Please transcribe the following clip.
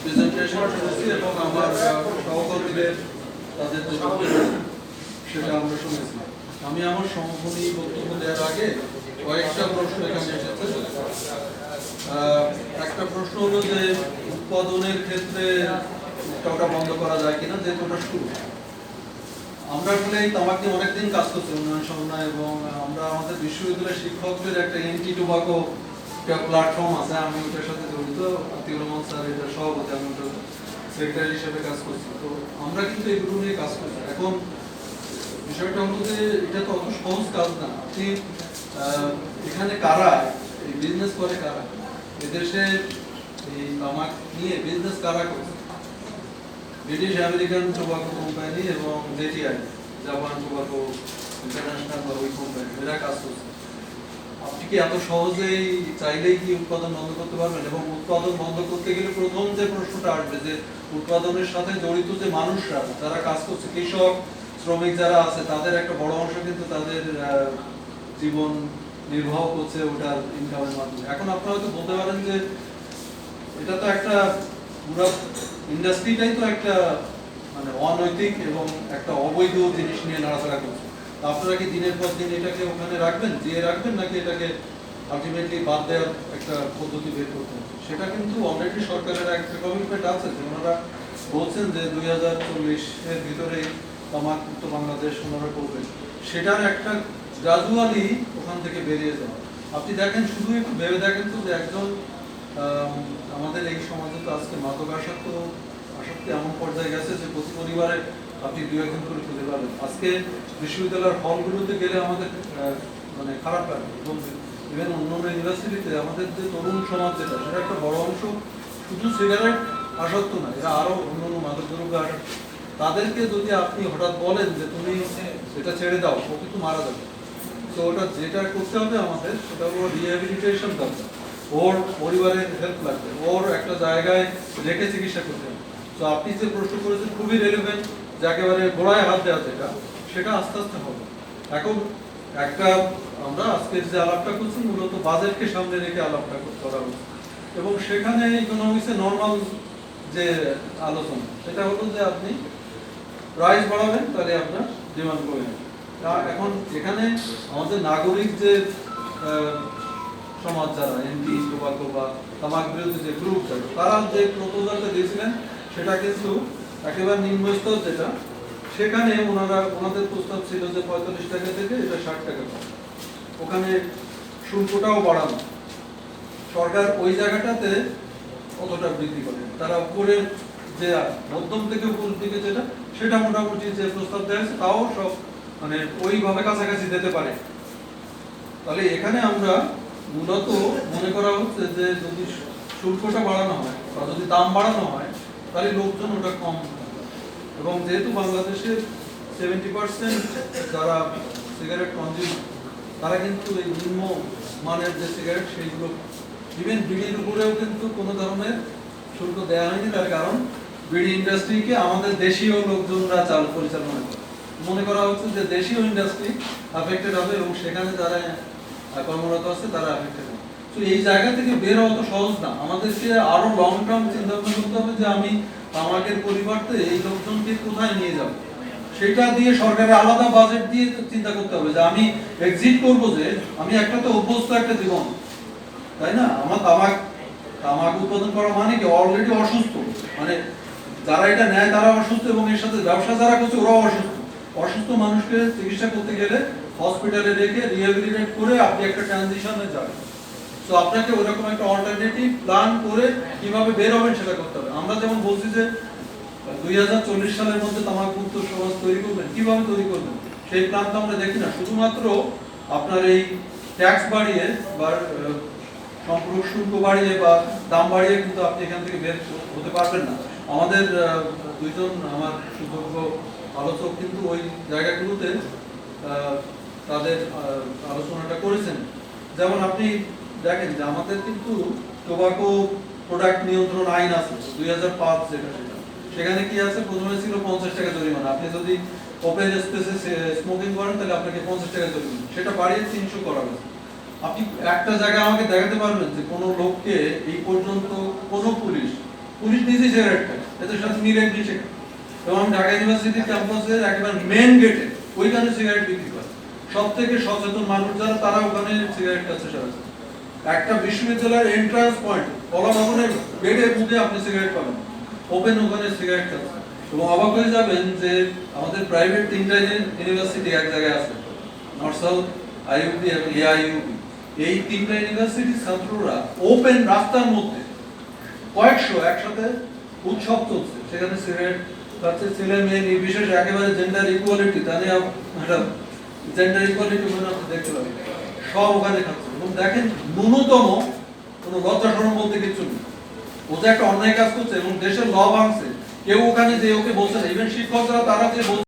Presentation শুনেছি এবং আমার সহকর্মীদের তাদের যে সেটা আমরা শুনেছি। আমি আমার সমাপনী বক্তব্য দেওয়ার আগে কয়েকটা প্রশ্ন এখানে এসেছে। একটা প্রশ্ন হলো যে উৎপাদনের ক্ষেত্রে ওটা বন্ধ করা যায় কিনা, যেহেতু ওটা শুরু। আমরা আসলে এই তামাক নিয়ে অনেকদিন কাজ করছি উন্নয়ন সমন্বয়, এবং আমরা আমাদের বিশ্ববিদ্যালয়ের শিক্ষকদের একটা এন্টি টোবাকো প্ল্যাটফর্ম আছে, আমি ওটার সাথে জড়িত। আতিউর রহমান স্যার এটার সভাপতি, আমি ওটার সেক্রেটারি হিসেবে কাজ করছি। তো আমরা কিন্তু এগুলো নিয়ে কাজ করছি। এখন বিষয়টা হলো যে এটা তো অত সহজ কাজ না। আপনি এখানে কারা এই বিজনেস করে, কারা এদেশে এই তামাক নিয়ে বিজনেস কারা করছে? ব্রিটিশ আমেরিকান টোবাকো কোম্পানি এবং জেটিআই, জাপান টোবাকো ইন্টারন্যাশনাল বা ওই কোম্পানি, এরা কাজ করছে। আপনি কি এত সহজেই চাইলেই কি উৎপাদন বন্ধ করতে পারবেন? এবং উৎপাদন বন্ধ করতে গেলে প্রথম যে প্রশ্নটা আসবে যে উৎপাদনের সাথে জড়িত যে মানুষরা যারা কাজ করছে, কৃষক শ্রমিক যারা আছে, তাদের একটা বড় অংশ কিন্তু তাদের জীবন নির্বাহ করছে ওটার ইনকামের মাধ্যমে। এখন আপনারা হয়তো বলতে পারেন যে এটা তো একটা পুরো ইন্ডাস্ট্রিটাই তো একটা মানে অনৈতিক এবং একটা অবৈধ জিনিস নিয়ে নাড়াচাড়া করছে। আপনারা কি দিনের পর দিন এটাকে ওখানে রাখবেন, দিয়ে রাখবেন, নাকি এটাকে আলটিমেটলি বাদ দেওয়ার একটা পদ্ধতি বের করতে হবে? সেটা কিন্তু অলরেডি সরকারের একটা কমিটমেন্ট আছে যে ওনারা বলছেন যে 2040-এর ভিতরেই তামাক মুক্ত বাংলাদেশ ওনারা করবেন। সেটার একটা গ্রাজুয়ালি ওখান থেকে বেরিয়ে যাওয়া। আপনি দেখেন, শুধু একটু ভেবে দেখেন তো যে একজন আমাদের এই সমাজে তো আজকে মাদকাসক্তি এমন পর্যায়ে গেছে যে প্রতি পরিবারে আপনি 2-1 করে খুঁজে পাবেন। আজকে বিশ্ববিদ্যালয়ের হলগুলোতে গেলে আমাদের মানে খারাপ লাগে। ইভেন অন্যান্য ইউনিভার্সিটিতে আমাদের যে তরুণ সমাজ যেটা, সেটা একটা বড় অংশ শুধু সিগারেট আসক্ত না, এরা আরো অন্যান্য মাদক দ্রব্য আসক্ত। তাদেরকে যদি আপনি হঠাৎ বলেন যে তুমি এটা ছেড়ে দাও, ও কিন্তু মারা যাবে। তো ওটা যেটা করতে হবে আমাদের, সেটা হলো রিহ্যাবিলিটেশন দরকার। ওর পরিবারের হেল্প লাগবে, ওর একটা জায়গায় রেখে চিকিৎসা করতে হবে। তো আপনি যে প্রশ্ন করেছেন খুবই রেলেভেন্ট, যে একেবারে গোড়ায় হাত দেওয়া যেটা, সেটা আস্তে আস্তে হবে। এখন একটা আমরা আজকের যে আলাপটা করছি মূলত বাজেটকে সামনে রেখে আলাপটা করা হচ্ছে, এবং সেখানে ইকোনমিক্সে নর্মাল যে আলোচনা সেটা হলো যে আপনি প্রাইস বাড়াবেন, তাহলে আপনার ডিমান্ড কমে যাবে। এখন এখানে আমাদের নাগরিক যে সমাজ যারা এনটি টোবাকো বা তামাক বিরোধী যে গ্রুপ যারা, তারা যে প্রপোজালটা দিয়েছিলেন সেটা কিন্তু একেবারে নিম্নস্তর যেটা, সেখানে ওনাদের প্রস্তাব ছিল যে 45 টাকা থেকে এটা 60 টাকা পাবে। ওখানে শুল্কটাও বাড়ানো। সরকার ওই জায়গাটাতে কতটা বৃদ্ধি করে, তারা উপরে যে মধ্যম থেকে উপরের দিকে যেটা, সেটা মোটামুটি যে প্রস্তাব দেওয়া হয়েছে তাও সব মানে ওইভাবে কাছাকাছি দিতে পারে। তাহলে এখানে আমরা মূলত মনে করা হচ্ছে যে যদি শুল্কটা বাড়ানো হয় বা যদি দাম বাড়ানো হয়, তাহলে লোকজন ওটা কম হবে। এবং যেহেতু বাংলাদেশের 70% যারা সিগারেট কনজিউম, তারা কিন্তু এই নিম্ন মানের যে সিগারেট সেইগুলো, ইভেন বিড়ির উপরেও কিন্তু কোনো ধরনের শুল্ক দেওয়া হয়নি। তার কারণ বিড়ি ইন্ডাস্ট্রিকে আমাদের দেশীয় লোকজনরা পরিচালনা করে। মনে করা হচ্ছে যে দেশীয় ইন্ডাস্ট্রি অ্যাফেক্টেড হবে এবং সেখানে যারা কর্মরত আছে তারা অ্যাফেক্টেড হবে। তো এই জায়গা থেকে বের হওয়া তো সহজ না। আমাদেরকে আরো লং টার্ম চিন্তা ভাবনা করতে হবে যে আমি তামাকের পরিবর্তে এই লোকজনকে কোথায় নিয়ে যাব। সেটা দিয়ে সরকারের আলাদা বাজেট দিয়ে চিন্তা করতে হবে যে আমি এক্সিট করবো, যে আমি একটা তো অভ্যস্ত একটা জীবন, তাই না? আমার তামাক উৎপাদন করা মানে কি অলরেডি অসুস্থ, মানে যারা এটা নেয় তারা অসুস্থ, এবং এর সাথে ব্যবসা যারা করছে ওরাও অসুস্থ। অসুস্থ মানুষকে চিকিৎসা করতে গেলে হসপিটালে রেখে রিহ্যাবিলিটেট করে আপনি একটা ট্রানজিশনে যাবেন। তো আপনাকে ওরকম একটা অল্টারনেটিভ প্ল্যান করে কিভাবে বের হবেন সেটা করতে হবে। আমরা যেমন বলছি যে 2040 সালের মধ্যে তামাক মুক্ত সমাজ তৈরি করবেন, কিভাবে তৈরি করবেন সেই প্ল্যান তো আমরা দেখি না। শুধুমাত্র আপনার এই ট্যাক্স বাড়িয়ে বা সম্পূরক শুল্ক বাড়িয়ে বা দাম বাড়িয়ে কিন্তু আপনি এখান থেকে বের হতে পারবেন না। আমাদের দুইজন আমার সুযোগ্য আলোচক কিন্তু ওই জায়গাগুলোতে তাদের আলোচনাটা করেছেন। যেমন আপনি দেখেন যে আমাদের কিন্তু টোবাকো প্রোডাক্ট নিয়ন্ত্রণ আইন আছে 2005 যেটা, সেখানে কি আছে, প্রথমে ছিল 50 টাকা জরিমানা। আপনি যদি ওপেন স্পেসে স্মোকিং করেন তাহলে আপনাকে 50 টাকা জরিমানা, সেটা বাড়িয়ে 300 করা হয়েছে। আপনি একটা জায়গায় আমাকে দেখাতে পারবেন যে কোনো লোককে এই পর্যন্ত কোনো পুলিশ পুলিশ নিজেই সিগারেট খায়, এদের সাথে মিলে মিশে খায়। এবং আমি ঢাকা ইউনিভার্সিটি ক্যাম্পাসে একেবারে মেন গেটে ওইখানে সিগারেট বিক্রি করে সব থেকে সচেতন মানুষ যারা তারা ওখানে সিগারেট খাচ্ছে সারা। একটা বিশ্ববিদ্যালয়ের এন্ট্রান্স পয়েন্ট কলা ভবনের গেটের মধ্যে আপনি সিগারেট পাবেন, ওপেন ওখানে সিগারেট খাচ্ছে। এবং অবাক হয়ে যাবেন যে আমাদের প্রাইভেট তিনটা ইউনিভার্সিটি এক জায়গায় আছে, নর্থ সাউথ, আইইউবি এবং এআইইউবি। এই তিনটা ইউনিভার্সিটির ছাত্ররা ওপেন রাস্তার মধ্যে কয়েকশো একসাথে উৎসব চলছে, সেখানে সিগারেট খাচ্ছে, ছেলে মেয়ে নির্বিশেষে, একেবারে জেন্ডার ইকুয়ালিটি, তাহলে জেন্ডার ইকুয়ালিটি মানে আপনি দেখতে পাবেন সব ওখানে খাচ্ছে। এবং দেখেন ন্যূনতম কোনো লজ্জা শরম বলতে কিছু নেই, ও যে একটা অন্যায় কাজ করছে এবং দেশের ল ভাঙছে, কেউ ওখানে যে ওকে বলছে না, ইভেন শিক্ষকরা তারা যে বলছে